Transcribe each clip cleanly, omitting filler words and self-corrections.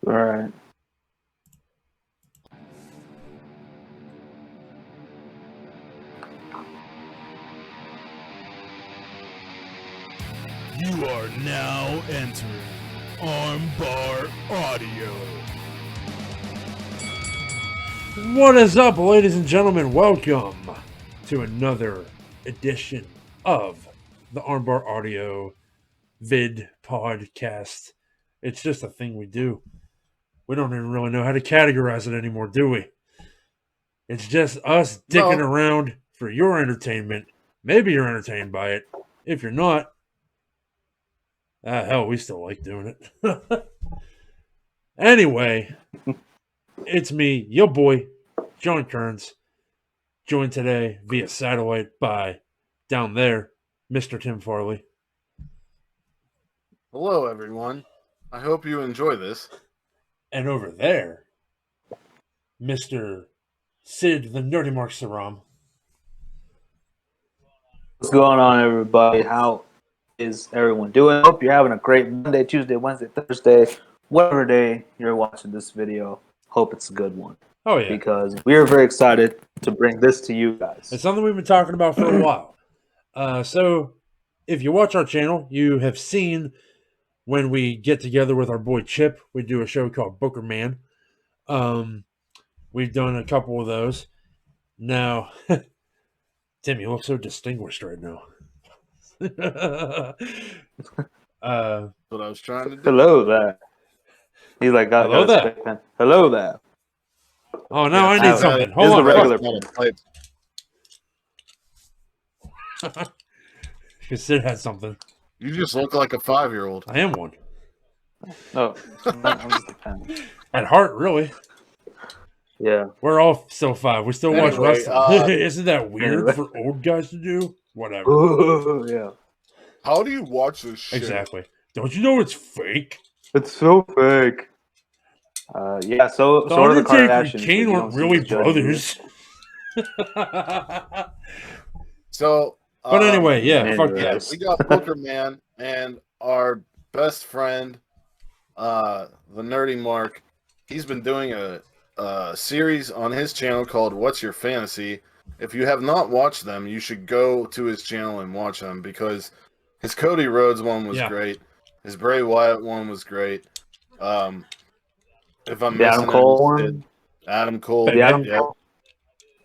All right. You are now entering Armbar Audio. What is up, ladies and gentlemen? Welcome to another edition of the Armbar Audio vid podcast. It's just a thing we do. We don't even really know how to categorize it anymore, do we? It's just us dicking around for your entertainment. Maybe you're entertained by it. If you're not, hell, we still like doing it. Anyway, it's me, your boy, John Kearns, joined today via satellite by, down there, Mr. Tim Farley. Hello, everyone. I hope you enjoy this. And over there, Mr. Sid, the NerdyMark Saram. What's going on, everybody? How is everyone doing? Hope you're having a great Monday, Tuesday, Wednesday, Thursday, whatever day you're watching this video. Hope it's a good one. Oh, yeah. Because we are very excited to bring this to you guys. It's something we've been talking about for a while. So, if you watch our channel, you have seen when we get together with our boy Chip, we do a show called Booker Man. We've done a couple of those. Now, Tim, you look so distinguished right now. What I was trying to do. Hello there. He's like, hello there. Hello there. Oh, now I need something. This Hold is on. the regular. Because Sid had something. You just look like a 5-year-old. I am one. No, I'm just a fan. At heart, really. Yeah. We're all still 5. We still watch Anyway, wrestling. Isn't that weird for old guys to do? Whatever. Ooh, yeah. How do you watch this shit? Exactly. Don't you know it's fake? It's so fake. Yeah, so The are the Undertaker and Kardashians. Kane but you aren't don't see really the judging brothers. So, But anyway, yeah, anyways. fuck yeah, that. we got Booker Man and our best friend, the Nerdy Mark. He's been doing a series on his channel called What's Your Fantasy? If you have not watched them, you should go to his channel and watch them because his Cody Rhodes one was great. His Bray Wyatt one was great. If I'm The missing Adam Cole it, one? Adam Cole. The Adam Cole.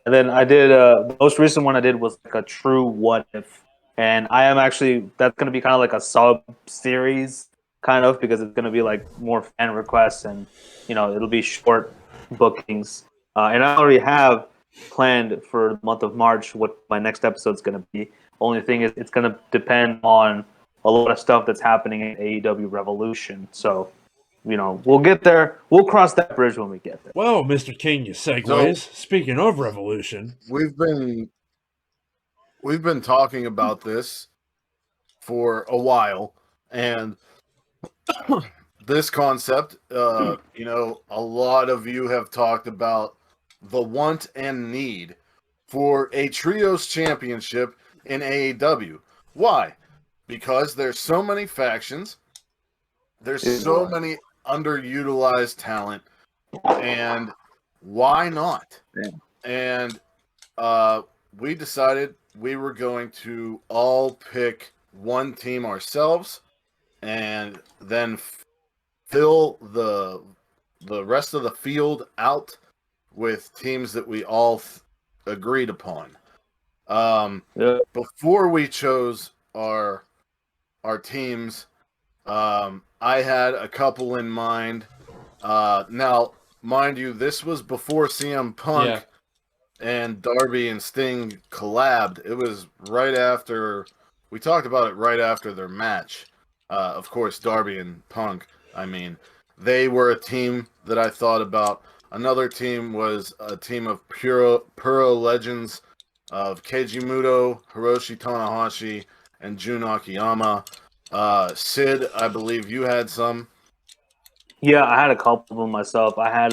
And then I did, the most recent one I did was like a true what if. And I am actually, that's going to be kind of like a sub-series, kind of, because it's going to be like more fan requests and, you know, it'll be short bookings. And I already have planned for the month of March what my next episode's going to be. Only thing is it's going to depend on a lot of stuff that's happening in AEW Revolution. So, you know, we'll get there. We'll cross that bridge when we get there. Well, Mr. King, you segues. Speaking of Revolution, We've been talking about this for a while, and this concept, you know, a lot of you have talked about the want and need for a trios championship in AEW. Why? Because there's so many factions, there's so many underutilized talent, and why not? Yeah. And we decided we were going to all pick one team ourselves and then fill the rest of the field out with teams that we all agreed upon. Before we chose our teams, I had a couple in mind. Now, mind you, this was before CM Punk and Darby and Sting collabed. It was right after, we talked about it right after their match. Of course, Darby and Punk, I mean, they were a team that I thought about. Another team was a team of Puro legends of Keiji Muto, Hiroshi Tanahashi, and Jun Akiyama. Sid, I believe you had some. Yeah, I had a couple of them myself. I had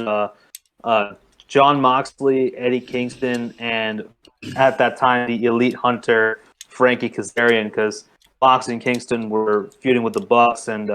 John Moxley, Eddie Kingston, and at that time the Elite Hunter Frankie Kazarian, because Moxley and Kingston were feuding with the Bucks, and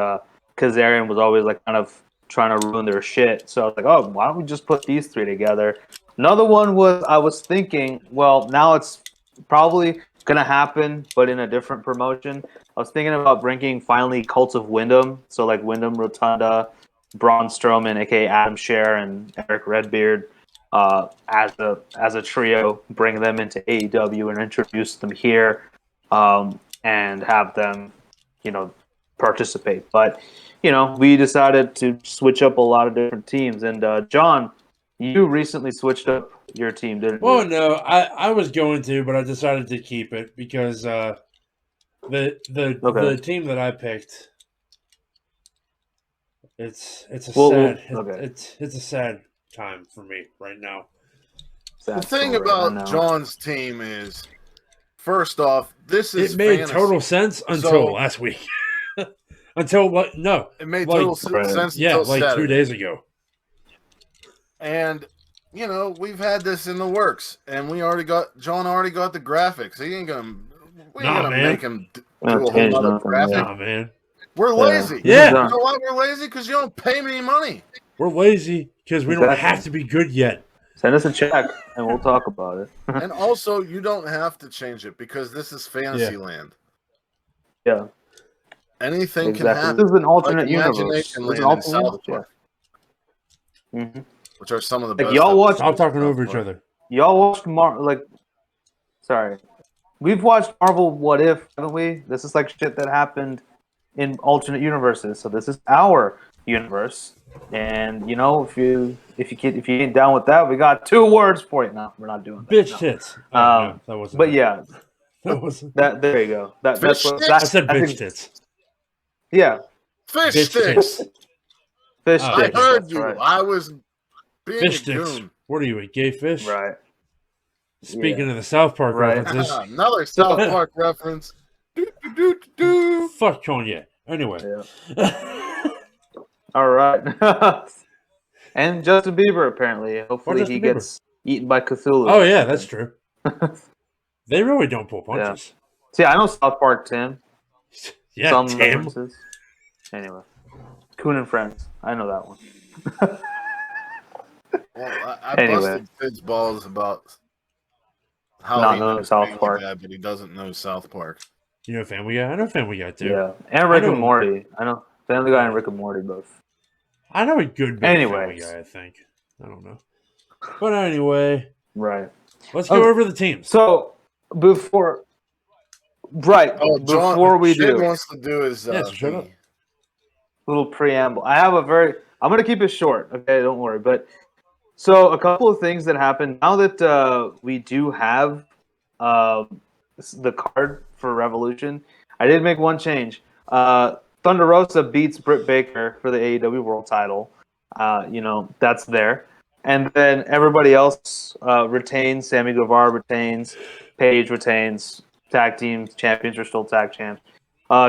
Kazarian was always like kind of trying to ruin their shit. So I was like, oh, why don't we just put these three together? Another one was I was thinking, well, now it's probably gonna happen, but in a different promotion. I was thinking about bringing finally Cult of Wyndham, so like Wyndham Rotunda, Braun Strowman, aka Adam Scher, and Eric Redbeard, as a trio, bring them into AEW and introduce them here, and have them, participate. But we decided to switch up a lot of different teams. And John, you recently switched up your team, didn't Well, you? no, I was going to, but I decided to keep it because the team that I picked, it's a sad time for me right now. The thing about John's team is, first off, this is it made fantasy. Total sense until last week. Until what? No, it made total sense. Yeah, until like Saturday. 2 days ago. And we've had this in the works, and John already got the graphics. We ain't gonna make him do a whole other graphic. Nah, man. We're lazy. Yeah. You know why we're lazy? Because you don't pay me any money. We're lazy because we don't have to be good yet. Send us a check and we'll talk about it. And also, you don't have to change it because this is fantasy land. Yeah. Anything can happen. This is an alternate universe. Imagination It's land in South Park. Mm-hmm. Which are some of the best. Y'all watch. Stop talking over each other. Y'all watched Sorry, we've watched Marvel What If, haven't we? This is like shit that happened in alternate universes. So this is our universe, and if you ain't down with that, we got 2 words for you. No, we're not doing that. Bitch tits. No, that wasn't. But yeah, that wasn't. that there you go. That's what I said. Bitch tits. Yeah, fish bitch sticks. Tits. Fish Oh, sticks. I heard that's you. right. I was being Fish a sticks. goon. What are you, a gay fish? Right. Speaking of the South Park references. Another South Park reference. Fuck Kanye. Anyway. Yeah. All right. And Justin Bieber, apparently. Hopefully he gets eaten by Cthulhu. Oh, yeah, that's true. They really don't pull punches. Yeah. See, I know South Park Tim. Yeah, Some Tim. references. Anyway. Coon and Friends. I know that one. Well, I busted Fid's balls about how not he knowing knows South Family Park, Guy, but he doesn't know South Park. You know Family Guy? I know Family Guy too. Yeah, and Rick and Morty. I know Family Guy and Rick and Morty both. I know a good bit of Family Guy, I think. I don't know. But anyway. Right. Let's go over the teams. So, before we do. wants to do his shut up. Little preamble. I'm going to keep it short, okay? Don't worry. But so a couple of things that happened now that we do have the card for Revolution. I did make one change. Thunder Rosa beats Britt Baker for the AEW World Title. That's there. And then everybody else retains. Sammy Guevara retains. Paige retains. Tag team champions are still tag champs.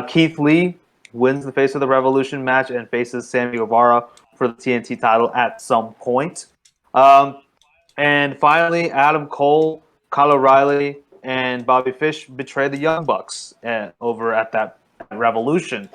Keith Lee wins the Face of the Revolution match and faces Sammy Guevara for the TNT title at some point. And finally, Adam Cole, Kyle O'Reilly, and Bobby Fish betray the Young Bucks over at that Revolution.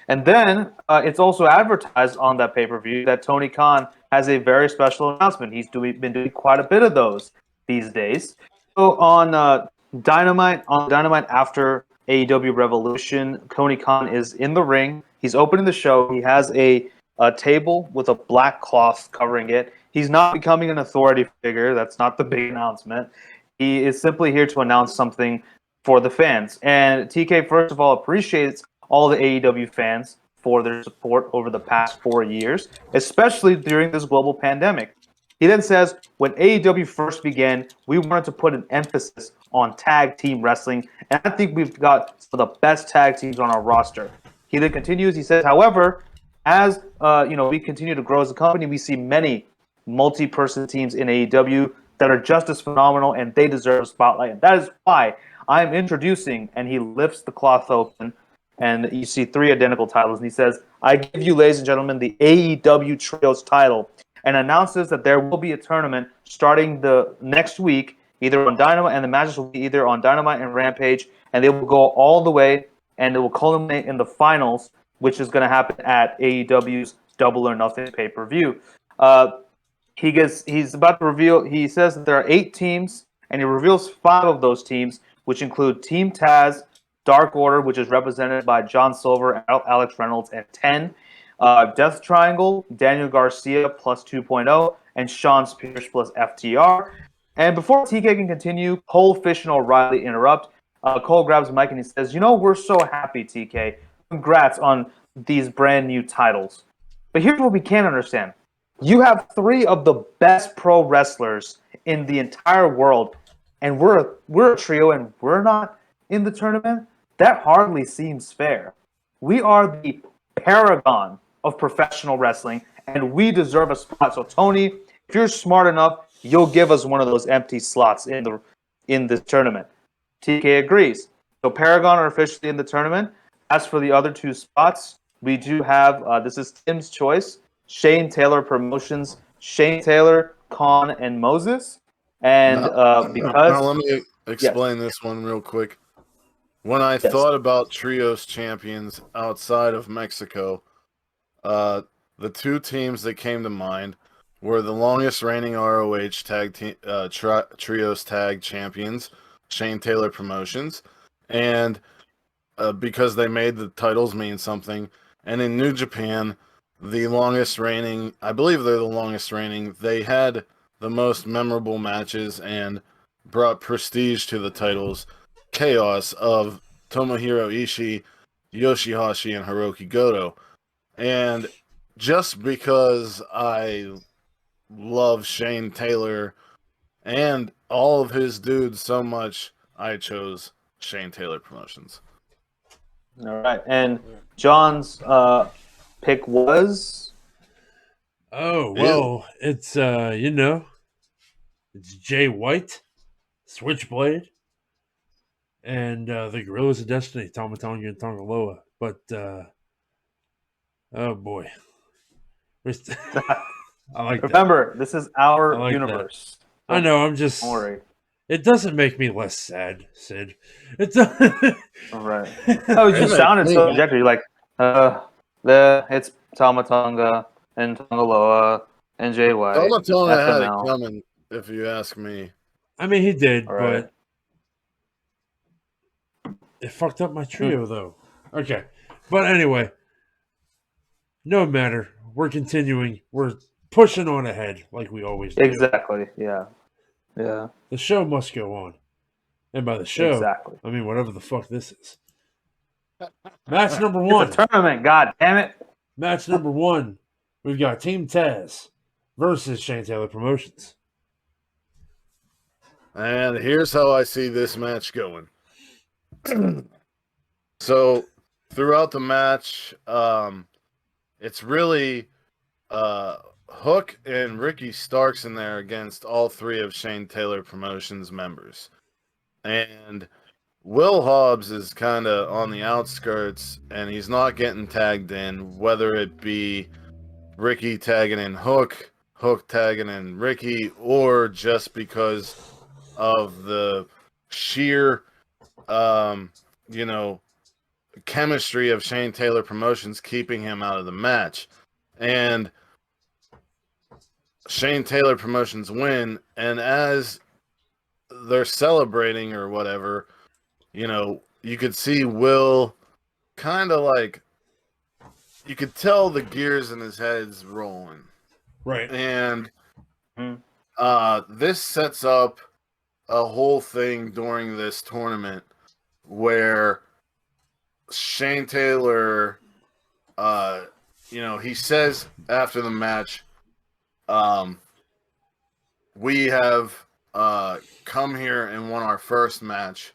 And then it's also advertised on that pay-per-view that Tony Khan has a very special announcement. He's been doing quite a bit of those these days. So on Dynamite after AEW Revolution, Tony Khan is in the ring. He's opening the show. He has a table with a black cloth covering it. He's not becoming an authority figure. That's not the big announcement. He is simply here to announce something for the fans. And TK, first of all, appreciates all the AEW fans for their support over the past 4 years, especially during this global pandemic. He then says, when AEW first began, we wanted to put an emphasis on tag team wrestling, and I think we've got some of the best tag teams on our roster. He then continues, he says, however, as we continue to grow as a company, we see many multi-person teams in AEW that are just as phenomenal, and they deserve a spotlight. And that is why I'm introducing, and he lifts the cloth open, and you see 3 identical titles, and he says, I give you, ladies and gentlemen, the AEW Trios title, and announces that there will be a tournament starting the next week, either on Dynamite, and the matches will be either on Dynamite and Rampage, and they will go all the way, and it will culminate in the finals, which is going to happen at AEW's Double or Nothing pay-per-view. He's about to reveal. He says that there are 8 teams, and he reveals 5 of those teams, which include Team Taz, Dark Order, which is represented by John Silver, Alex Reynolds, and 10. Death Triangle, Daniel Garcia plus 2.0, and Sean Spears plus FTR. And before TK can continue, Cole, Fish, and O'Reilly interrupt. Cole grabs the mic and he says, we're so happy, TK. Congrats on these brand new titles. But here's what we can't understand. You have 3 of the best pro wrestlers in the entire world, and we're a trio and we're not in the tournament? That hardly seems fair. We are the paragon of professional wrestling, and we deserve a spot. So, Tony, if you're smart enough, you'll give us one of those empty slots in the tournament. TK agrees. So, Paragon are officially in the tournament. As for the other 2 spots, we do have, this is Tim's choice, Shane Taylor Promotions, Shane Taylor, Khan, and Moses. And because... Now let me explain this one real quick. When I thought about trios champions outside of Mexico, the 2 teams that came to mind were the longest reigning ROH trios tag champions, Shane Taylor Promotions, and because they made the titles mean something, and in New Japan, the longest reigning, I believe they're the longest reigning, they had the most memorable matches and brought prestige to the titles, Chaos of Tomohiro Ishii, Yoshihashi, and Hiroki Goto. And just because I love Shane Taylor and all of his dudes so much, I chose Shane Taylor Promotions. All right. And John's pick was... Oh, well, it's, it's Jay White, Switchblade, and the Gorillas of Destiny, Tama Tonga and Tongaloa. But, oh boy. I like Remember, this is our universe. I know, I'm just... Don't worry. It doesn't make me less sad, Sid. It All right. Oh, you sounded so objective. You're like, it's Tama Tonga and Tongaloa and Jay White. Tama Tonga had it coming, if you ask me. I mean, he did, right. but it fucked up my trio, though. Okay. But anyway, no matter. We're continuing. We're pushing on ahead like we always do. Exactly, yeah. Yeah. The show must go on. And by the show, exactly. I mean whatever the fuck this is. Match number 1. It's a tournament, god damn it. Match number 1. We've got Team Taz versus Shane Taylor Promotions. And here's how I see this match going. So, throughout the match, it's really Hook and Ricky Starks in there against all 3 of Shane Taylor Promotions members. And Will Hobbs is kind of on the outskirts, and he's not getting tagged in, whether it be Ricky tagging in Hook, Hook tagging in Ricky, or just because of the sheer, chemistry of Shane Taylor Promotions keeping him out of the match. And Shane Taylor Promotions win, and as they're celebrating or whatever, you could see Will kind of like, you could tell the gears in his head's rolling. Right. And this sets up a whole thing during this tournament where Shane Taylor, he says after the match, we have come here and won our first match.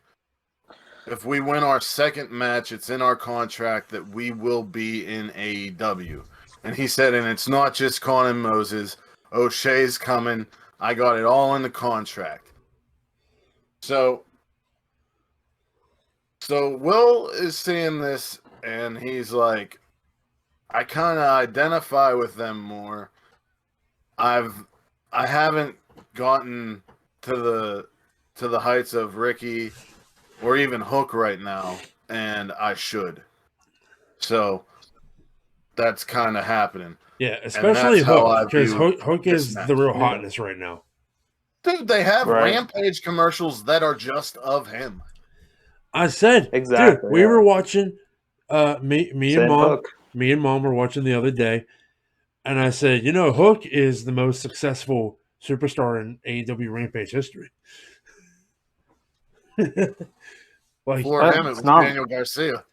If we win our second match, it's in our contract that we will be in AEW. And he said, and it's not just Khan and Moses. O'Shea's coming. I got it all in the contract. So Will is seeing this, and he's like, I kind of identify with them more. I haven't gotten to the heights of Ricky or even Hook right now, and I should. So that's kind of happening. Yeah, especially that's how Hook, I because view Hook this is match. the real Yeah. hotness right now. Dude, they have Right. Rampage commercials that are just of him. I said, Exactly, dude, we yeah. were watching. Me and Same mom, Hook. me and mom were watching the other day, and I said, Hook is the most successful superstar in AEW Rampage history. Like, For him, it it's was not. Daniel Garcia.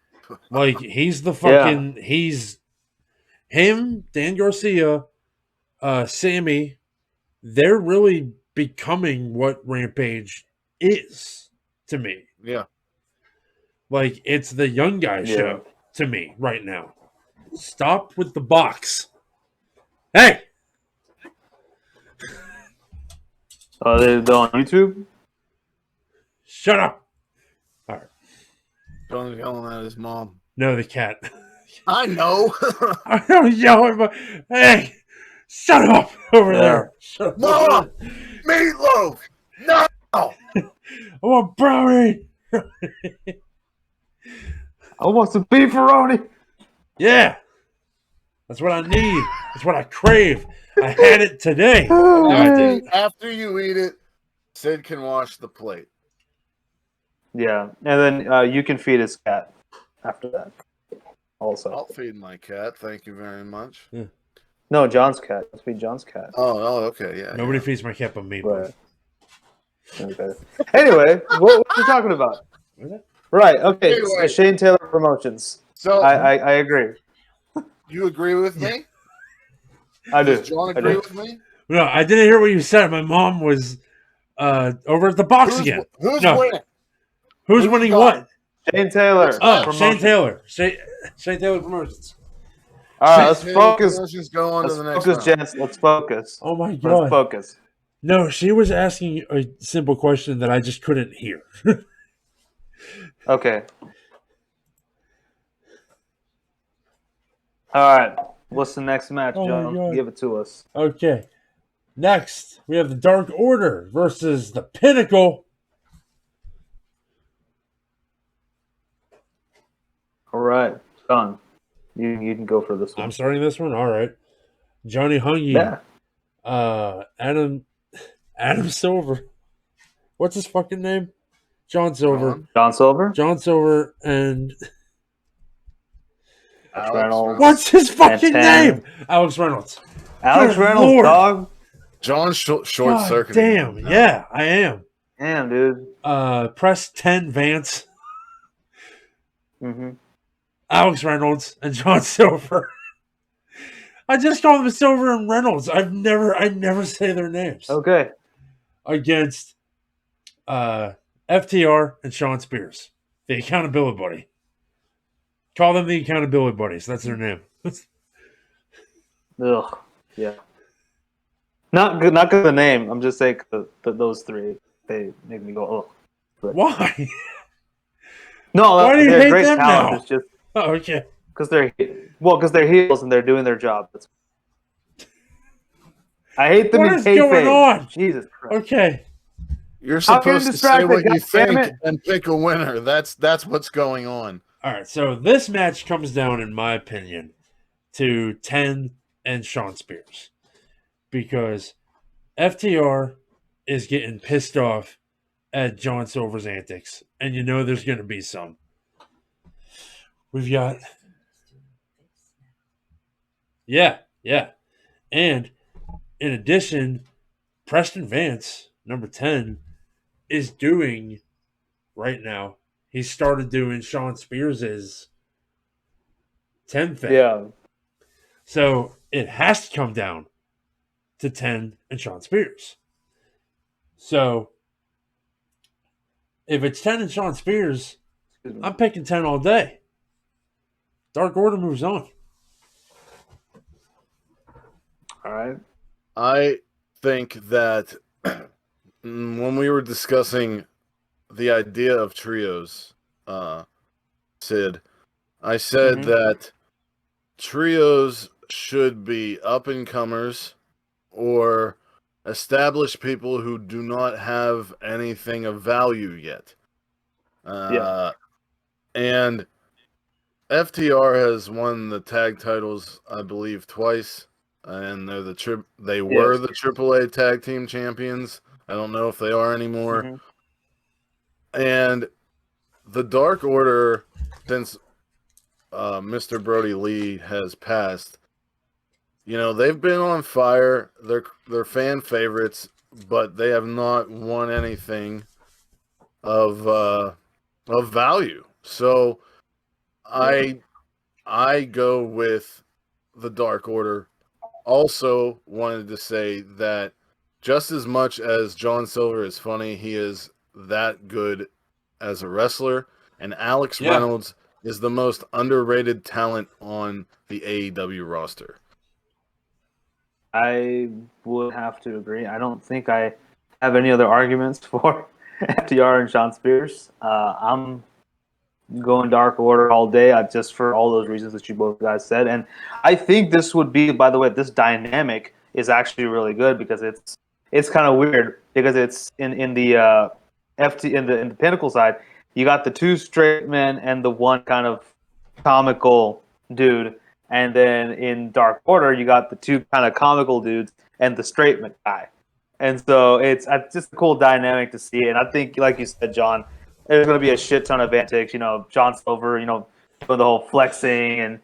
he's the fucking he's him, Dan Garcia, Sammy. They're really becoming what Rampage is to me. Yeah. Like, it's the young guy Yeah. show to me right now. Stop with the box. Hey! They're on YouTube? Shut up! All right. John's yelling at his mom. No, the cat. I know. I don't yell at my... Hey! Shut up over there! Shut up. Mom! Meatloaf! No! I want brownie! I want some beefaroni. Yeah! That's what I need. That's what I crave. I had it today. Oh, No, I didn't. After you eat it, Sid can wash the plate. Yeah, and then you can feed his cat after that. Also, I'll feed my cat. Thank you very much. no, John's cat. Let's feed John's cat. Oh, okay, yeah. Nobody feeds my cat but me. Right. Okay. Anyway, what are you talking about? Right. Okay. Anyway. Shane Taylor Promotions. So I agree. you agree with me? I do. Does John I agree do. with me? No, I didn't hear what you said. My mom was over at the box again. Who's No. winning? Who's Who winning you got? what? Shane Taylor. Oh, Promotions. Shane Taylor. Shane Taylor Promotions. All right, let's Shane focus. Promotions go on to Let's the next focus, round. gents. Let's focus. Oh my Let's god. focus. No, she was asking a simple question that I just couldn't hear. Okay. All right. What's the next match, Oh my John? God. Give it to us. Okay. Next, we have the Dark Order versus the Pinnacle. All right, John. You can go for this one. I'm starting this one. All right. Johnny Hungy. Yeah. Adam Silver. What's his fucking name? John Silver. John Silver. John Silver and Alex Reynolds. what's his fucking Santana. name? Alex Reynolds. Alex Good Reynolds, Lord. dog. John short God circuit. damn. Yeah, I am. Damn, dude. Press 10 Vance, Mm-hmm. Alex Reynolds, and John Silver. I just call them Silver and Reynolds. I never say their names. Okay. Against FTR and Sean Spears, the accountability buddy. Call them the accountability buddies. That's their name. Ugh. Yeah. Not good. Not good. The name. I'm just saying those three. They make me go. Ugh. Why? No, Why do you they're hate great them talent. now? It's just Oh, okay. because they're heels and they're doing their job. I hate them What in is going kayfabe. on? Jesus Christ. Okay. You're How can you supposed to distract say me, what you goddammit? think and pick a winner. That's what's going on. All right. So this match comes down, in my opinion, to 10 and Sean Spears. Because FTR is getting pissed off at John Silver's antics. And you know there's going to be some. We've got... Yeah. And in addition, Preston Vance, number 10, is doing right now. He started doing Sean Spears' 10 thing. Yeah. So it has to come down to 10 and Sean Spears. So if it's 10 and Sean Spears, I'm picking 10 all day. Dark Order moves on. All right. I think that when we were discussing the idea of trios, Sid, I said Mhm. that trios should be up-and-comers or established people who do not have anything of value yet. Yeah. And FTR has won the tag titles, I believe, twice. and they were the AAA Tag Team Champions. I don't know if they are anymore. Mm-hmm. And the Dark Order, since Mr. Brody Lee has passed, they've been on fire. They're fan favorites, but they have not won anything of value. So I go with the Dark Order. Also wanted to say that just as much as John Silver is funny, he is that good as a wrestler. And Alex Reynolds is the most underrated talent on the AEW roster. I would have to agree. I don't think I have any other arguments for FTR and Sean Spears. I'm going Dark Order all day, just for all those reasons that you both guys said. And I think this would be, by the way, this dynamic is actually really good because it's kind of weird because it's in the in the Pinnacle side, you got the two straight men and the one kind of comical dude, and then in Dark Order you got the two kind of comical dudes and the straight guy. And so it's just a cool dynamic to see. And I think, like you said, John, there's going to be a shit ton of antics. John Silver, doing the whole flexing and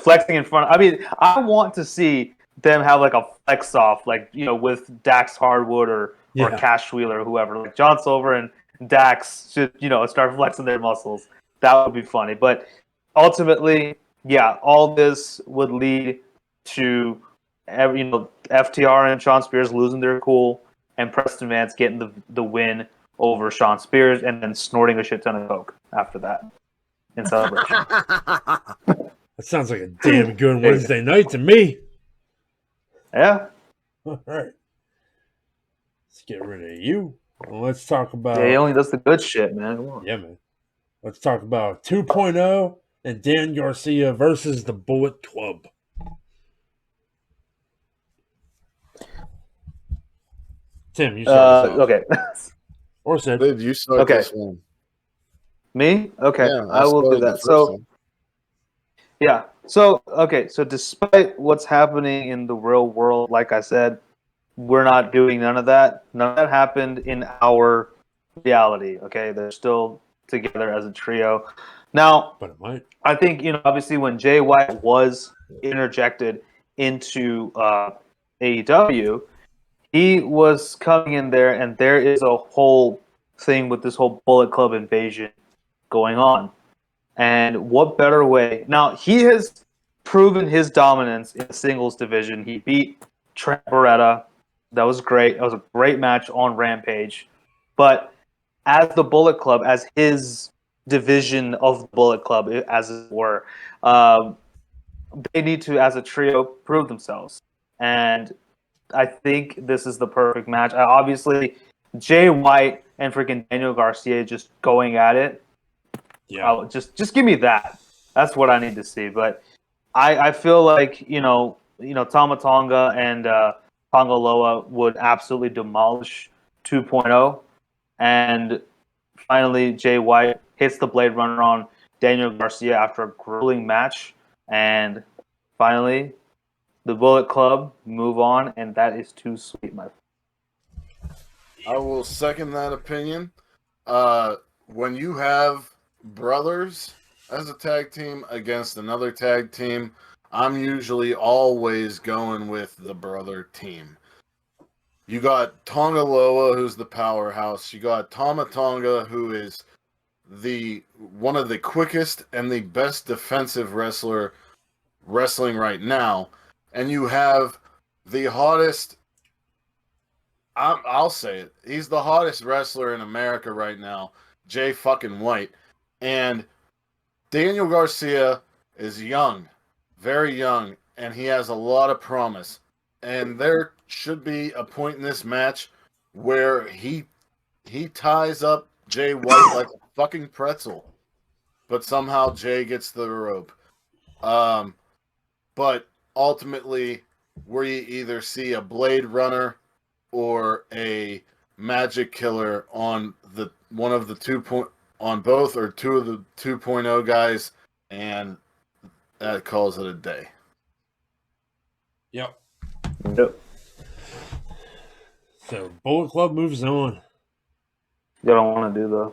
flexing in front. I mean, I want to see them have like a flex off, like with Dax Hardwood or Cash Wheeler or whoever. Like John Silver and Dax should start flexing their muscles. That would be funny. But ultimately, yeah, all this would lead to FTR and Sean Spears losing their cool and Preston Vance getting the win over Sean Spears and then snorting a shit ton of coke after that in celebration. That sounds like a damn good Wednesday night to me. Yeah. All right. Let's get rid of you. Well, let's talk about... Yeah, he only does the good shit, man. Come on. Yeah, man. Let's talk about 2.0 and Dan Garcia versus the Bullet Club. Tim, you start us off. Okay. Or Sid. Did you start this one? Me? Okay. Yeah, I will do that. So, yeah. So, okay. So, despite what's happening in the real world, like I said, we're not doing none of that. None of that happened in our reality. Okay. They're still together as a trio. Now, but it might. I think, obviously when Jay White was interjected into AEW, he was coming in there, and there is a whole thing with this whole Bullet Club invasion going on. And what better way? Now, he has proven his dominance in the singles division. He beat Trent Beretta. That was great. That was a great match on Rampage. But as the Bullet Club, as his division of the Bullet Club, as it were, they need to, as a trio, prove themselves. And I think this is the perfect match. Obviously, Jay White and freaking Daniel Garcia just going at it. Yeah, just give me that. That's what I need to see. But I feel like Tama Tonga and Tonga Loa would absolutely demolish 2.0, and finally Jay White hits the Blade Runner on Daniel Garcia after a grueling match, and finally the Bullet Club move on, and that is too sweet, my friend. I will second that opinion. When you have brothers as a tag team against another tag team, I'm usually always going with the brother team. You got Tonga Loa, who's the powerhouse. You got Tama Tonga, who is one of the quickest and the best defensive wrestler wrestling right now. And you have the hottest, I'll say it, he's the hottest wrestler in America right now, Jay fucking White. And Daniel Garcia is young, very young, and he has a lot of promise. And there should be a point in this match where he ties up Jay White like a fucking pretzel. But somehow Jay gets the rope. But ultimately, we either see a Blade Runner or a Magic Killer on one of the on both or two of the 2.0 guys, and that calls it a day. Yep. Yep. So Bullet Club moves on. You don't want to do the.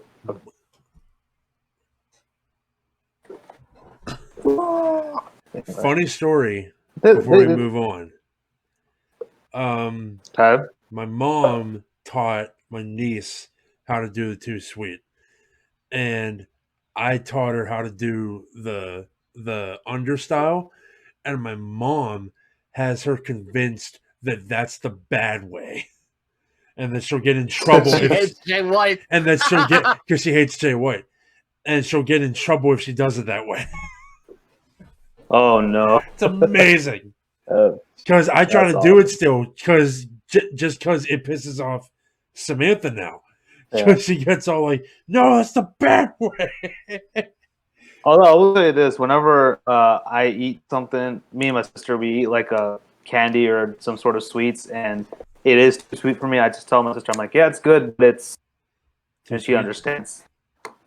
Funny story before we move on. Okay. My mom taught my niece how to do the Too Sweet, and I taught her how to do the understyle, and my mom has her convinced that that's the bad way, and that she'll get in trouble. She hates Jay White. And that she'll get, because she hates Jay White, and she'll get in trouble if she does it that way. Oh no! It's amazing. Because I try to do it still, just because it pisses off Samantha now. Because she gets all like, "No, it's the bad way." Although I will say this: whenever I eat something, me and my sister, we eat like a candy or some sort of sweets, and it is too sweet for me. I just tell my sister, I'm like, "Yeah, it's good, but it's," and she understands,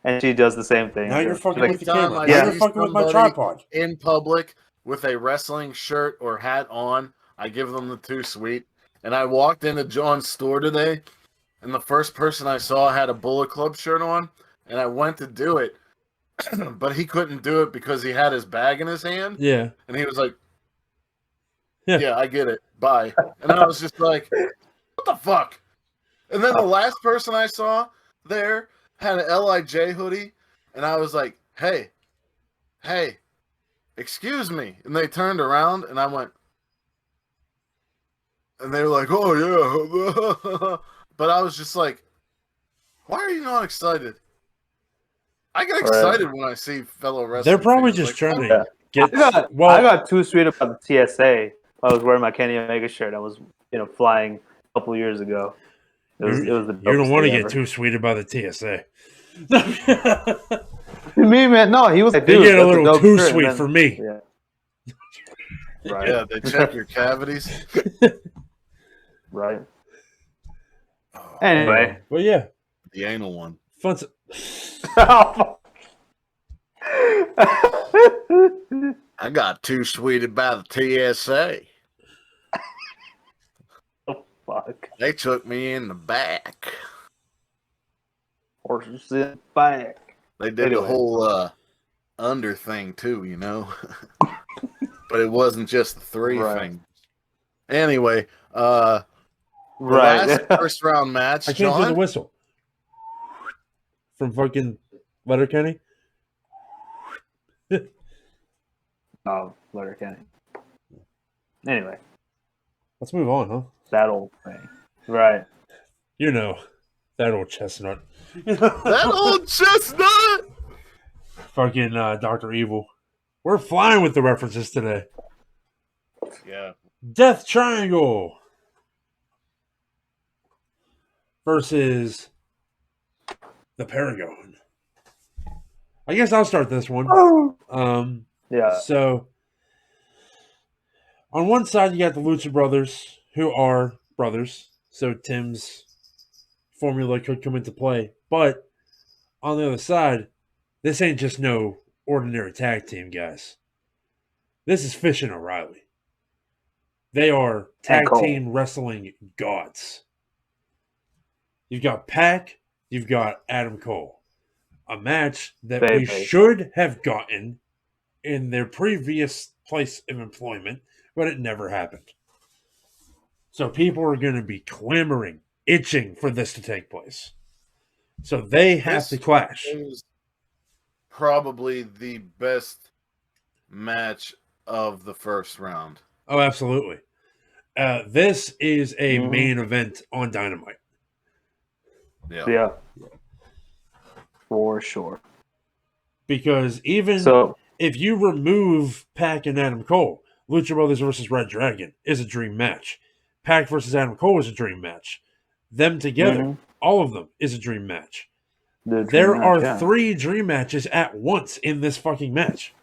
and she does the same thing. Now you're fucking like, with the camera. Yeah. Now you're fucking with my tripod. In public with a wrestling shirt or hat on, I give them the Too Sweet. And I walked into John's store today, and the first person I saw had a Bullet Club shirt on, and I went to do it, but he couldn't do it because he had his bag in his hand. Yeah. And he was like, yeah, I get it. Bye. And I was just like, what the fuck? And then the last person I saw there had an LIJ hoodie, and I was like, hey, excuse me. And they turned around, and I went, and they were like, oh, yeah. But I was just like, why are you not excited? I get excited when I see fellow wrestlers. They're probably just trying to get. I got too sweet about the TSA. I was wearing my Kenny Omega shirt. I was, flying a couple years ago. It was the you don't want to get ever. too sweet about the TSA. Me, man, no, he was like, dude, they get a little too sweet for me. Yeah. Right. Yeah, they check your cavities. Right. Anyway. Well, yeah. The anal one. Fun. I got too sweet about the TSA. Oh, fuck. They took me in the back. Horses in the back. They did the whole under thing, too, But it wasn't just the three thing. Anyway, last first round match. I can't do the whistle. From fucking Letterkenny? Oh, Letterkenny. Anyway. Let's move on, huh? That old thing. Right. That old chestnut. That old chestnut! Fucking Dr. Evil. We're flying with the references today. Yeah. Death Triangle versus the Paragon. I guess I'll start this one. Yeah. So, on one side, you got the Lucha Brothers, who are brothers. So, Tim's formula could come into play. But, on the other side, this ain't just no ordinary tag team, guys. This is Fish and O'Reilly. They are tag team wrestling gods. You've got Pac, you've got Adam Cole. A match that we should have gotten in their previous place of employment, but it never happened. So people are going to be clamoring, itching for this to take place. So they have to clash. Is probably the best match of the first round. Oh, absolutely. This is a main event on Dynamite. Yeah. For sure. Because even if you remove Pac and Adam Cole, Lucha Brothers versus Red Dragon is a dream match. Pac versus Adam Cole is a dream match. Them together, all of them, is a dream match. There are 3 dream matches at once in this fucking match.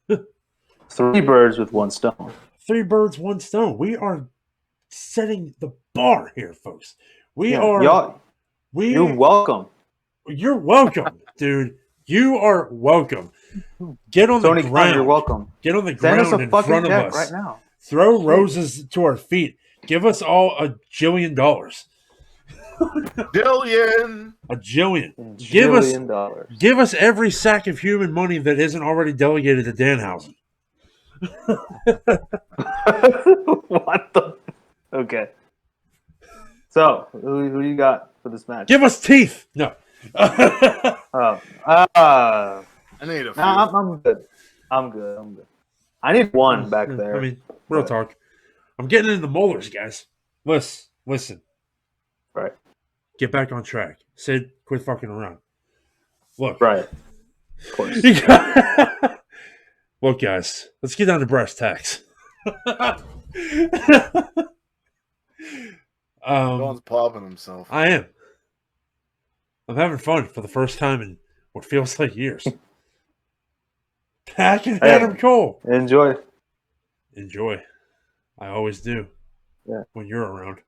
3 birds with 1 stone. 3 birds, 1 stone. We are setting the bar here, folks. You're welcome. You're welcome, dude. You are welcome. Get on the ground. You're welcome. Get on the ground in front of us right now. Throw roses to our feet. Give us all $1 jillion. Dillion. $1 jillion. $1 jillion. Give us every sack of human money that isn't already delegated to Danhausen. What the? Okay. So, who you got for this match? Give us teeth. No. Oh, I need a few. nah, I'm good. I'm good. I need one back there. I mean, real talk. I'm getting into the molars, guys. Listen. Right. Get back on track. Sid, quit fucking around. Look. Right. Of course. Look, guys. Let's get down to brass tacks. Don's popping himself. I am. I'm having fun for the first time in what feels like years. Pack and Adam Cole. Enjoy. I always do. Yeah. When you're around.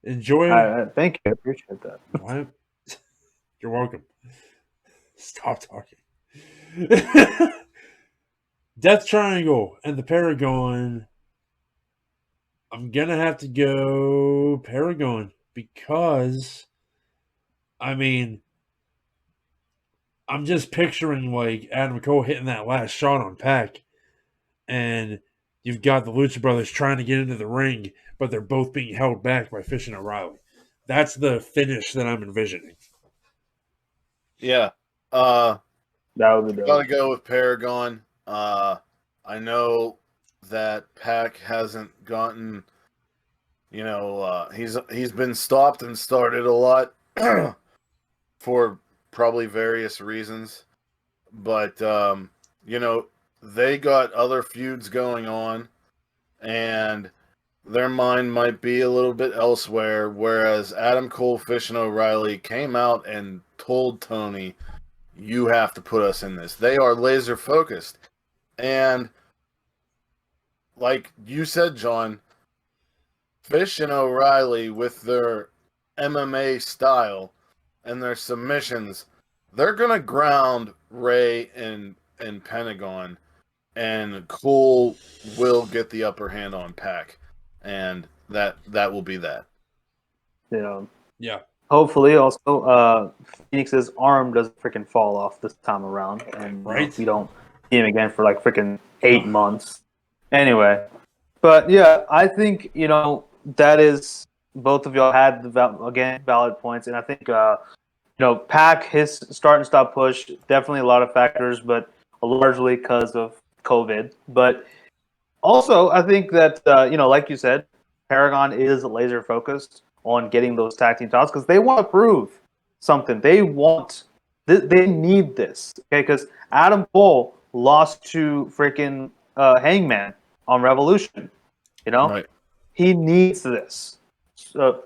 Enjoy. Thank you. I appreciate that. Why? You're welcome. Stop talking. Death Triangle and the Paragon. I'm going to have to go Paragon because, I mean, I'm just picturing like Adam Cole hitting that last shot on Pac, and you've got the Lucha Brothers trying to get into the ring, but they're both being held back by Fish and O'Reilly. That's the finish that I'm envisioning. Yeah. That would be dope. Gotta go with Paragon. I know that Pac hasn't gotten, he's been stopped and started a lot for probably various reasons, but they got other feuds going on, and their mind might be a little bit elsewhere. Whereas Adam Cole, Fish, and O'Reilly came out and told Tony, "You have to put us in this." They are laser focused, and like you said, John, Fish and O'Reilly with their MMA style and their submissions, they're gonna ground Ray and Pentagon, and Cole will get the upper hand on Pac, and that will be that. Yeah. Hopefully, also, Phoenix's arm doesn't freaking fall off this time around, and we don't see him again for like freaking 8 months. Anyway, but yeah, I think that is, both of y'all had valid points, and I think Pac, his start and stop push, definitely a lot of factors, but largely because of COVID. But also, I think that like you said, Paragon is laser focused on getting those tag team titles because they want to prove something. They need this, okay? Because Adam Cole lost to freaking Hangman on Revolution. Right. He needs this.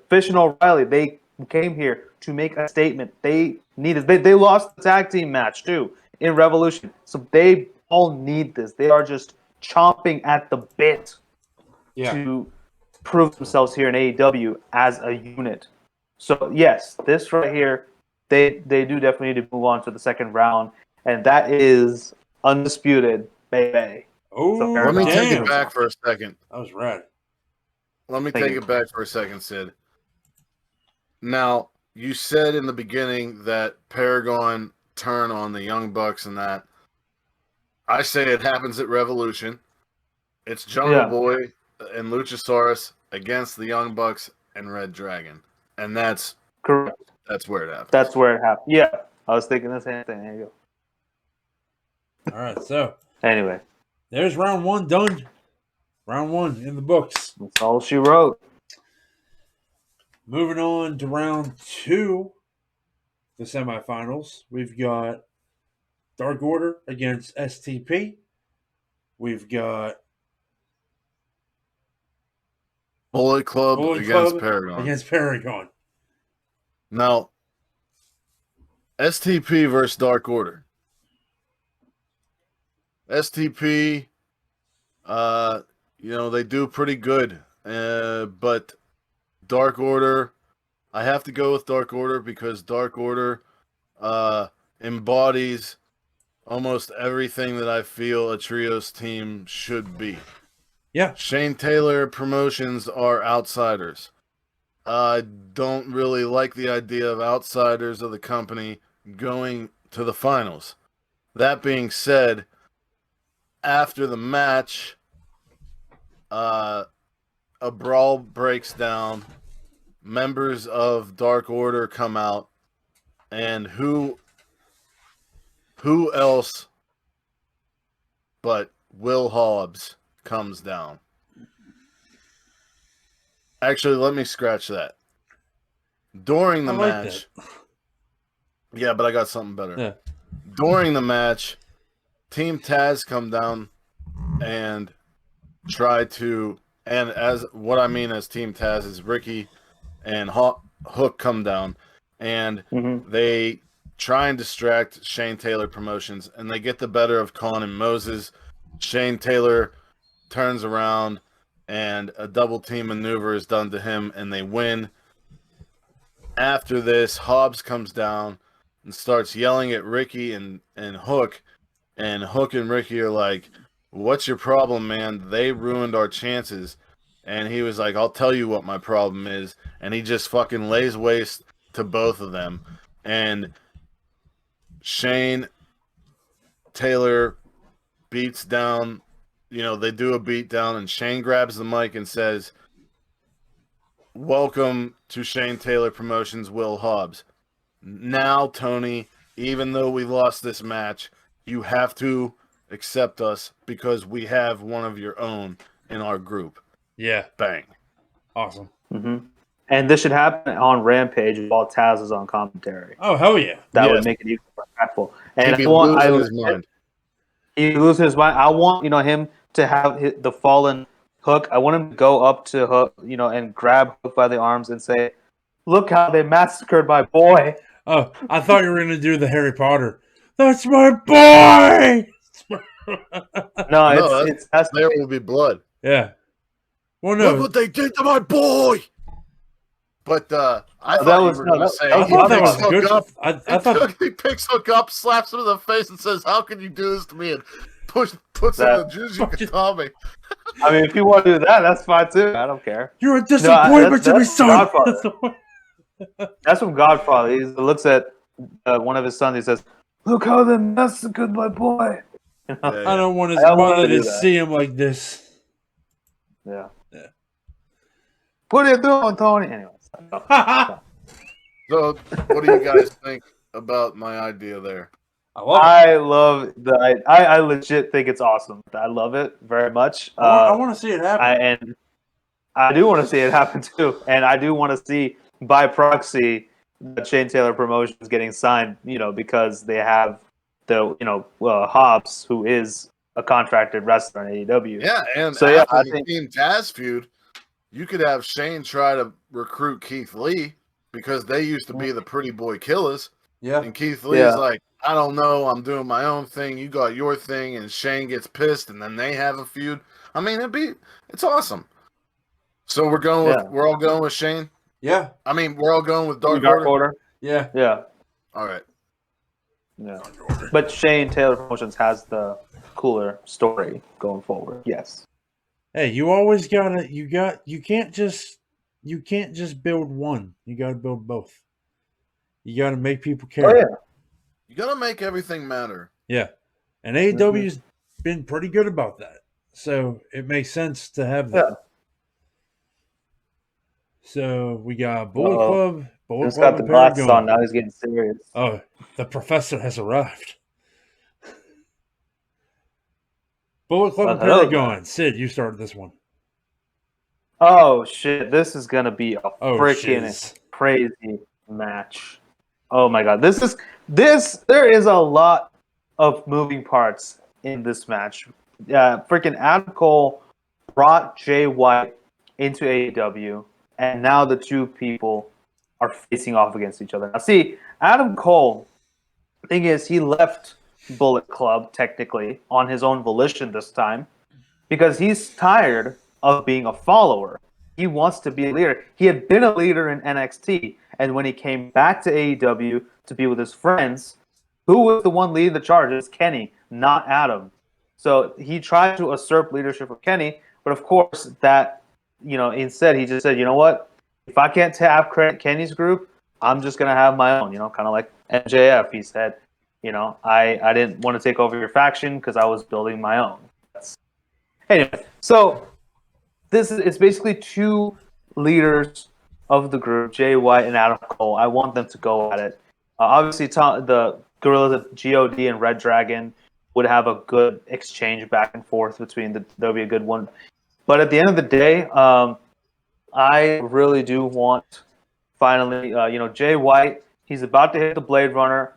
Fish and O'Reilly, they came here to make a statement. They need it. They lost the tag team match too in Revolution, so they all need this. They are just chomping at the bit to prove themselves here in AEW as a unit. So yes, this right here, they do definitely need to move on to the second round, and that is undisputed, baby. Oh, So let me take it back for a second. That was rad. Let me take it back for a second, Sid. Now, you said in the beginning that Paragon turn on the Young Bucks and that. I say it happens at Revolution. It's Jungle Boy and Luchasaurus against the Young Bucks and Red Dragon. And that's correct. That's where it happens. That's where it happened. Yeah. I was thinking the same thing. There you go. All right, so anyway. There's round one done. Round one in the books. That's all she wrote. Moving on to round two, the semifinals. We've got Dark Order against STP. We've got Bullet Club against Paragon. Against Paragon. Now, STP versus Dark Order. STP, they do pretty good. But Dark Order, I have to go with Dark Order because Dark Order embodies almost everything that I feel a trios team should be. Yeah. Shane Taylor Promotions are outsiders. I don't really like the idea of outsiders of the company going to the finals. That being said, after the match, a brawl breaks down. Members of Dark Order come out, and who else but Will Hobbs comes down. Actually, let me scratch that. During the match, yeah, but I got something better. Yeah. During the match, Team Taz come down and try to, and as what I mean as Team Taz is Ricky and Hook come down, and they try and distract Shane Taylor Promotions, and they get the better of Khan and Moses. Shane Taylor turns around, and a double team maneuver is done to him, and they win. After this, Hobbs comes down and starts yelling at Ricky and Hook, and Hook and Ricky are like, "What's your problem, man? They ruined our chances." And he was like, "I'll tell you what my problem is." And he just fucking lays waste to both of them. And Shane Taylor beats down, they do a beat down, and Shane grabs the mic and says, "Welcome to Shane Taylor Promotions, Will Hobbs. Now, Tony, even though we lost this match, you have to accept us because we have one of your own in our group." Yeah. Bang. Awesome. And this should happen on Rampage while Taz is on commentary. Oh, hell yeah. That Yes. would make it even more impactful. And He'd be losing his mind. He loses his mind. I want him to have the fallen Hook. I want him to go up to Hook, and grab Hook by the arms and say, "Look how they massacred my boy." Oh, I thought you were going to do the Harry Potter. That's my boy! No, it's there will be blood. Yeah. Well, no. Look what they did to my boy! But I thought that you was were going to say, I thought that was good. I thought he picks Hook up, slaps him in the face, and says, "How can you do this to me?" and puts him in the Juju Katami. I mean, if you want to do that, that's fine too. I don't care. You're a disappointment to me, son. Godfather. That's from Godfather. He looks at one of his sons. He says, "Look how they massacred my boy." I don't want his mother to see him like this. Yeah. What are you doing, Tony? Anyways. So, what do you guys think about my idea there? I love I legit think it's awesome. I love it very much. I want to see it happen. I do want to see it happen too. And I do want to see by proxy that Shane Taylor Promotion is getting signed, because they have the Hobbs, who is a contracted wrestler in AEW. Yeah, and so after the Team Taz feud, you could have Shane try to recruit Keith Lee because they used to be the Pretty Boy Killers. Yeah. And Keith Lee is like, "I don't know, I'm doing my own thing. You got your thing," and Shane gets pissed, and then they have a feud. I mean, it's awesome. So we're all going with Shane. Yeah. I mean, we're all going with Dark Order. Yeah. Yeah. All right. Yeah. But Shane Taylor Promotions has the cooler story going forward. Yes. Hey, you always you can't just build one. You gotta build both. You gotta make people care. Oh yeah. You gotta make everything matter. Yeah. And AEW's been pretty good about that. So it makes sense to have that. Yeah. So we got Bullet Club. He's got the glasses on now. He's getting serious. Oh, the professor has arrived. Bullet Club and Paragon. Sid, you started this one. Oh shit! This is gonna be a freaking crazy match. Oh my god! There is a lot of moving parts in this match. Freaking Adam Cole brought Jay White into AEW, and now the two people are facing off against each other. Now, see, Adam Cole. Thing is, he left Bullet Club technically on his own volition this time because he's tired of being a follower. He wants to be a leader. He had been a leader in NXT, and when he came back to AEW to be with his friends, who was the one leading the charge? It's Kenny, not Adam. So he tried to usurp leadership of Kenny, But of course, that instead he just said, you know what? If I can't have Kenny's group, I'm just gonna have my own. Kind of like MJF. He said, I didn't want to take over your faction because I was building my own. Anyway, so it's basically two leaders of the group, Jay White and Adam Cole. I want them to go at it. Obviously, the Gorillas, God and Red Dragon would have a good exchange back and forth between that'll be a good one. But at the end of the day, I really do want finally, Jay White. He's about to hit the Blade Runner.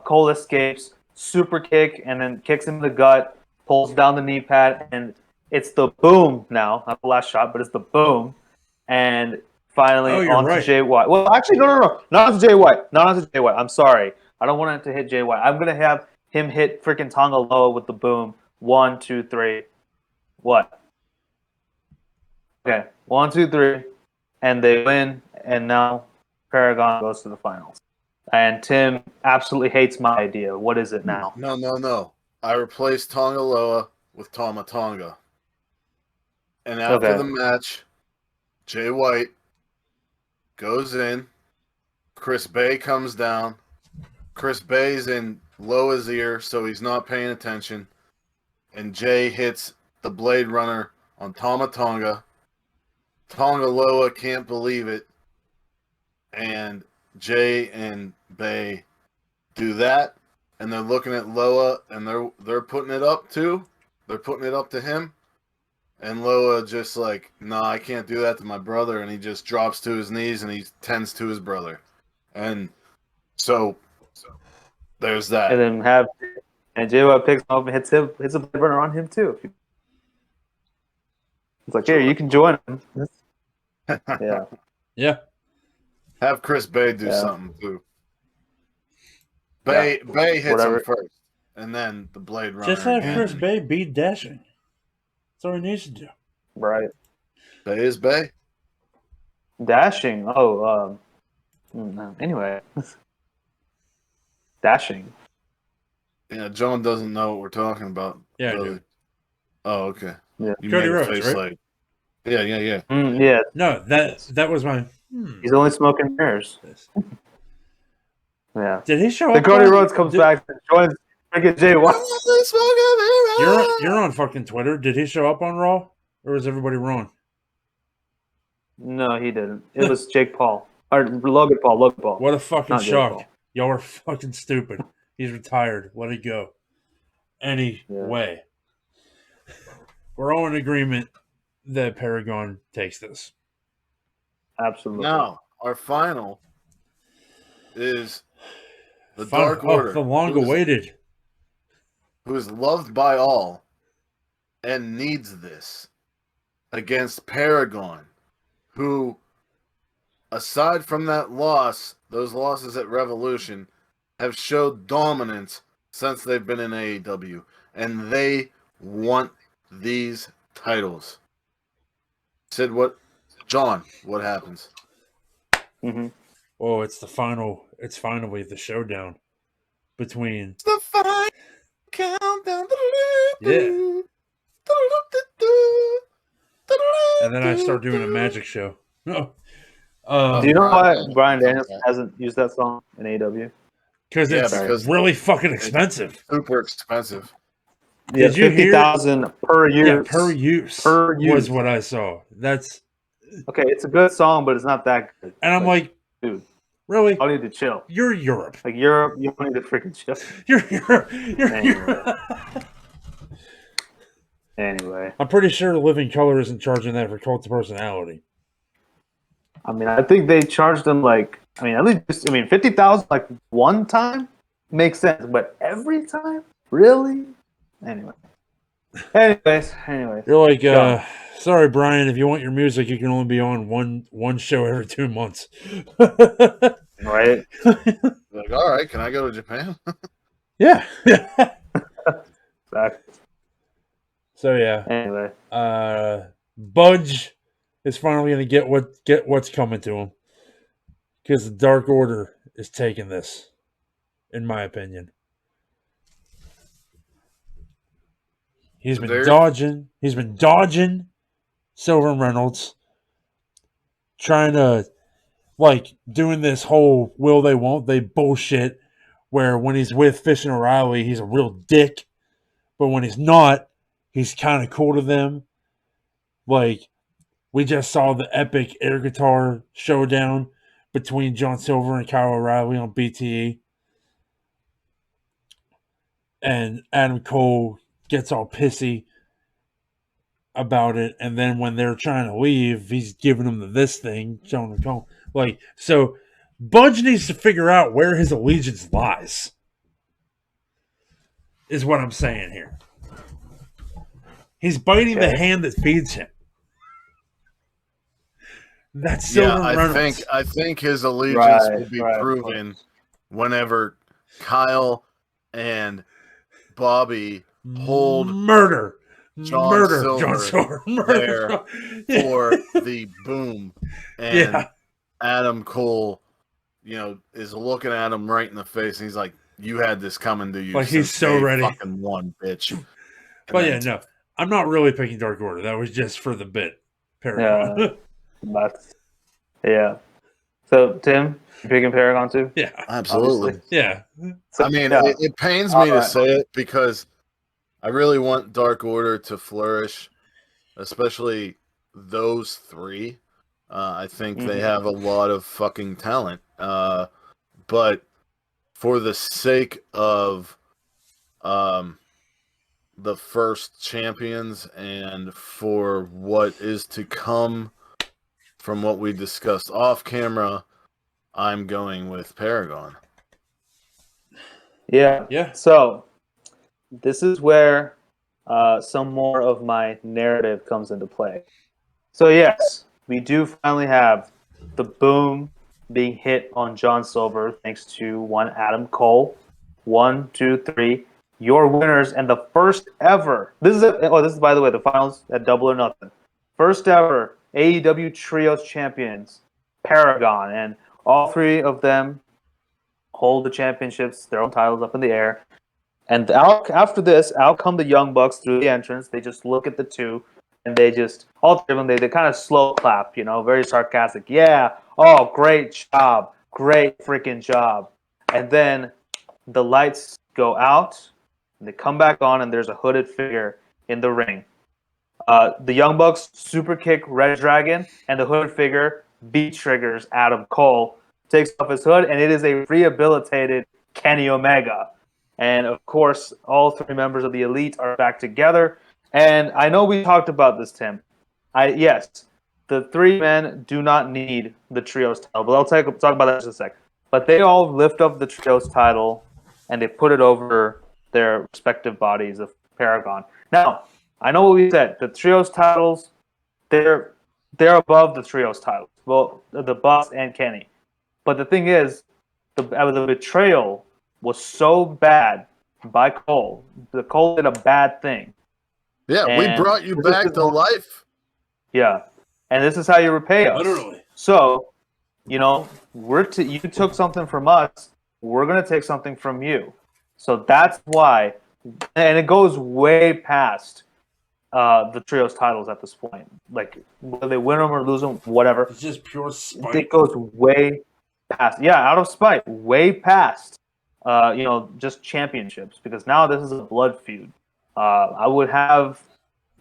Cole escapes, super kick, and then kicks him in the gut, pulls down the knee pad, and it's the boom now. Not the last shot, but it's the boom. And finally onto right. Jay White. Well, actually, no. Not onto Jay White. Not onto Jay White. I'm sorry. I don't want it to hit Jay White. I'm going to have him hit freaking Tonga Loa with the boom. 1, 2, 3. What? Okay. 1, 2, 3. And they win. And now Paragon goes to the finals. And Tim absolutely hates my idea. What is it now? No. I replaced Tonga Loa with Tama Tonga. And after the match, Jay White goes in. Chris Bay comes down. Chris Bay's in Loa's ear, so he's not paying attention. And Jay hits the Blade Runner on Tama Tonga. Tonga Loa can't believe it. And Jay and Bay do that. And they're looking at Loa, and they're putting it up too. They're putting it up to him. And Loa just like, nah, I can't do that to my brother. And he just drops to his knees and he tends to his brother. And so there's that. And then Jay White picks him up and hits a Blade Runner on him too. It's like, here, you can join him. Yeah. Yeah. Have Chris Bay do something too. Bay hits him first, and then the Blade Runner. Just have Chris Bay beat Dashing. That's all he needs to do. Right. Bay is Bay. Dashing. Anyway. Dashing. Yeah, John doesn't know what we're talking about. Yeah, really. I do. Oh, okay. Yeah. You Cody made a Rhodes, face right? like, yeah. Yeah. No, that was my. He's only smoking mirrors. Yeah. Did he show Then up? Cody Rhodes comes back and joins freaking Jay White. You're on fucking Twitter. Did he show up on Raw, or was everybody wrong? No, he didn't. It was Jake Paul. Or Logan Paul. What a fucking Not Jake shock! Paul. Y'all are fucking stupid. He's retired. Let it go. Anyway, we're all in agreement that Paragon takes this. Absolutely. Now, our final is the Dark Order. The long-awaited. Who is loved by all and needs this against Paragon, who, aside from that loss, those losses at Revolution, have showed dominance since they've been in AEW, and they want these titles. John, what happens? Mm-hmm. Oh, it's finally the showdown between. It's the final countdown. Yeah. And then I start doing a magic show. Do you know why Bryan Danielson hasn't used that song in AEW? Because it's really fucking expensive. Super expensive. Yeah, Did you hear 50,000 per use? Yeah, per use was what I saw. That's okay. It's a good song, but it's not that good. And I'm like, dude, really? I need to chill. You're Europe. Like Europe, you don't need to freaking chill. You're Europe. Anyway, I'm pretty sure Living Color isn't charging that for Cult of Personality. I mean, I think they charged them at least 50,000 like one time makes sense, but every time, really? Anyway. Anyways. You're like, sorry, Brian. If you want your music, you can only be on one show every 2 months. Right? Like, all right, can I go to Japan? Yeah. Exactly. So yeah. Anyway, Budge is finally going to get what's coming to him because the Dark Order is taking this, in my opinion. He's been dodging. He's been dodging. Silver and Reynolds trying to, like, doing this whole will they won't they bullshit where when he's with Fish and O'Reilly, he's a real dick, but when he's not, he's kind of cool to them. Like, we just saw the epic air guitar showdown between John Silver and Kyle O'Reilly on BTE. And Adam Cole gets all pissy about it. And then when they're trying to leave, he's giving them this thing, showing them Cole. Like, so Budge needs to figure out where his allegiance lies, is what I'm saying here. He's biting the hand that feeds him. That's Silver Reynolds. I think his allegiance will be proven whenever Kyle and Bobby hold John Silver there for the boom, and Adam Cole, is looking at him right in the face, and he's like, "You had this coming to you." Like, he's so ready. Fucking won, bitch. But yeah, no, I'm not really picking Dark Order. That was just for the bit. Paragon. Yeah. So, Tim, you picking Paragon too? Yeah, absolutely. Obviously. Yeah. So, I mean, it pains me to say it because I really want Dark Order to flourish, especially those three. I think they have a lot of fucking talent. But for the sake of the first champions and for what is to come from what we discussed off camera, I'm going with Paragon. Yeah. So, this is where some more of my narrative comes into play. So, yes, we do finally have the boom being hit on John Silver thanks to one Adam Cole. 1, 2, 3. Your winners and the first ever. This is by the way the finals at Double or Nothing. First ever AEW Trios champions, Paragon, and all three of them hold the championships, their own titles up in the air. And after this, out come the Young Bucks through the entrance. They just look at the two, and they just, all three of them, they kind of slow clap, very sarcastic. Yeah, oh, great job. Great freaking job. And then the lights go out, and they come back on, and there's a hooded figure in the ring. The Young Bucks super kick Red Dragon, and the hooded figure beat triggers Adam Cole, takes off his hood, and it is a rehabilitated Kenny Omega. And of course, all three members of the Elite are back together. And I know we talked about this, Tim. Yes, the three men do not need the Trios title, but I'll talk about that in just a sec. But they all lift up the Trios title, and they put it over their respective bodies of Paragon. Now, I know what we said. The Trios titles, they're above the Trios titles. Well, the Bucks and Kenny. But the thing is, the betrayal was so bad by Cole. The Cole did a bad thing. Yeah, we brought you back to life. Yeah, and this is how you repay us. Literally. So, you took something from us. We're gonna take something from you. So that's why, and it goes way past the Trios titles at this point. Like, whether they win them or lose them, whatever. It's just pure spite. It goes way past. Yeah, out of spite. Way past, just championships. Because now this is a blood feud. I would have,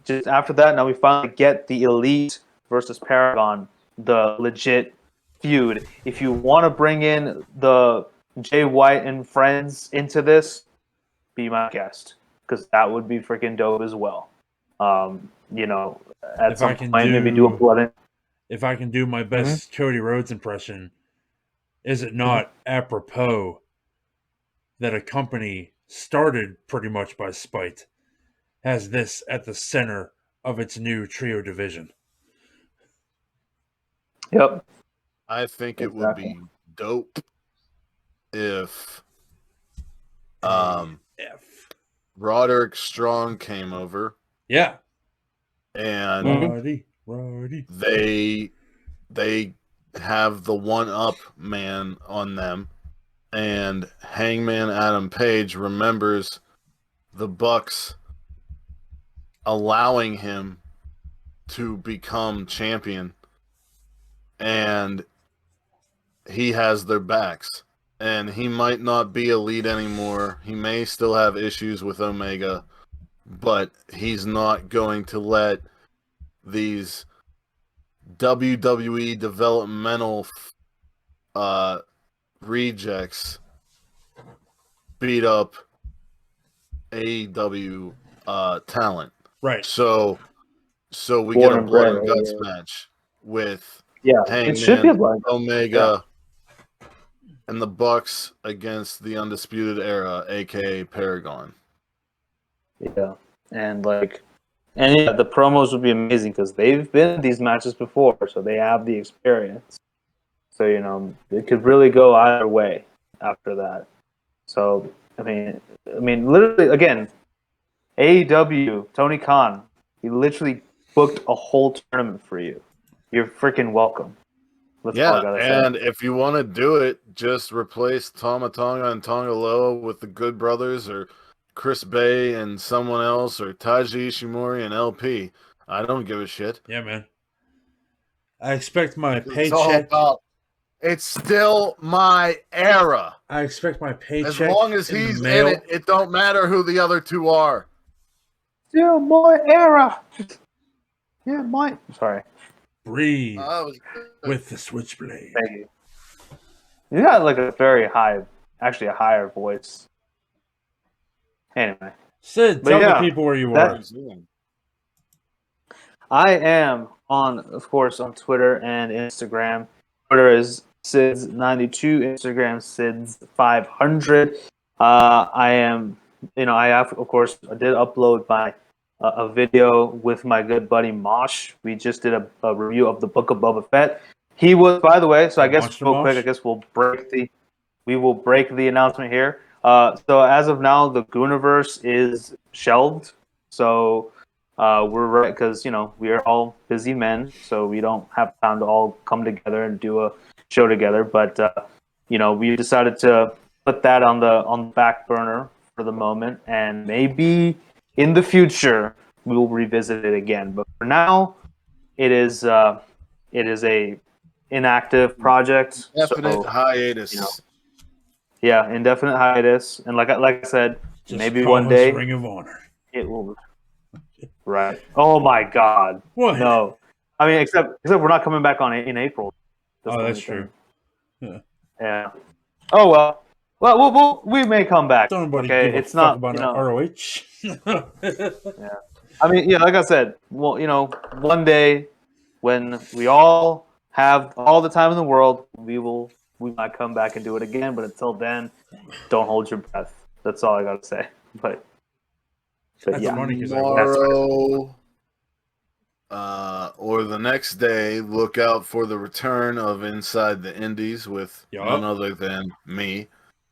just after that, now we finally get the Elite versus Paragon, the legit feud. If you want to bring in the Jay White and friends into this, be my guest. Because that would be freaking dope as well. At some point, maybe do a blood. If I can do my best Cody Rhodes impression, is it not apropos that a company started pretty much by spite has this at the center of its new trio division? Yep. I think it would be dope if Roderick Strong came over. Yeah. And Roddy. They have the one-up man on them, and Hangman Adam Page remembers the Bucks allowing him to become champion, and he has their backs. And he might not be elite anymore. He may still have issues with Omega, but he's not going to let these WWE developmental rejects beat up AEW talent. Right. So we Born get a and blood bred, and guts yeah. match with It should be a Hangman, blood. Omega, and the Bucks against the Undisputed Era, aka Paragon. Yeah, and the promos would be amazing because they've been in these matches before, so they have the experience. So it could really go either way after that. So I mean, literally again, AEW Tony Khan, he literally booked a whole tournament for you. You're freaking welcome. That's all I gotta And say. if you want to do it, just replace Tama Tonga and Tonga Loa with the Good Brothers or Chris Bay and someone else or Taiji Ishimori and LP. I don't give a shit. Yeah, man. I expect my It's all paycheck. about. It's still my era. I expect my paycheck. As long as in the he's mail. in it, it don't matter who the other two are. Still my era. Yeah, my. Sorry. Breathe That was with the switchblade. Thank you. You got like a very high, actually a higher voice. Anyway, Sid, But tell yeah, the people where you that- are. New Zealand. I am of course, on Twitter and Instagram. Twitter is Sids92, Instagram Sids500. I am, I have, of course, I did upload my a video with my good buddy Mosh. We just did a review of the Book of Boba Fett. He was, by the way, so I guess Monster real quick, Mosh? I guess we will break the announcement here. So as of now, the Gooniverse is shelved. So we're right because we are all busy men, so we don't have time to all come together and do a show together. But we decided to put that on the back burner for the moment, and maybe in the future we will revisit it again. But for now, it is a inactive project. Definite So, hiatus. yeah, indefinite hiatus, and like I said, Just maybe call one us day Ring of Honor. it will. Right. Oh my God. What? No. I mean, except we're not coming back on in April. Oh, the that's only true. thing. Yeah. Oh well. Well, we may come back. Don't nobody Okay. give a It's fuck not. about ROH. I mean, yeah. Like I said, well, one day when we all have all the time in the world, we might come back and do it again. But until then, don't hold your breath. That's all I gotta say. But That's yeah. funny because Tomorrow or the next day, look out for the return of Inside the Indies with Yup. none other than me,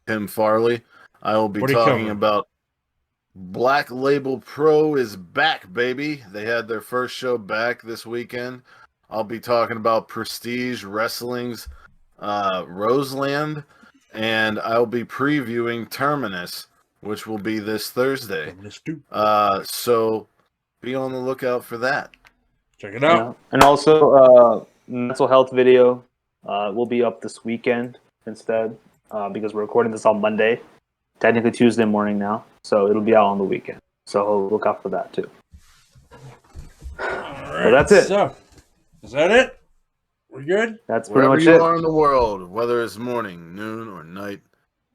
Tim Farley. I will be What are you talking covering? about Black Label Pro is back, baby. They had their first show back this weekend. I'll be talking about Prestige Wrestling's Roseland, and I'll be previewing Terminus, which will be this Thursday. So be on the lookout for that. Check it out. Yeah. And also, mental health video will be up this weekend instead because we're recording this on Monday, technically Tuesday morning now, so it'll be out on the weekend. So look out for that too. All right. So that's it. So, is that it? We're good? That's pretty Wherever much you it. are in the world, whether it's morning, noon, or night,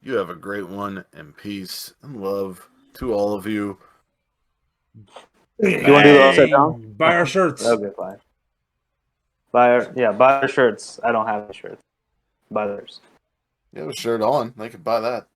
you have a great one, and peace and love to all of you. You want to do the upside down? Buy our shirts. Okay, fine. Buy our shirts. I don't have any shirts. Buy theirs. You have a shirt on. They could buy that.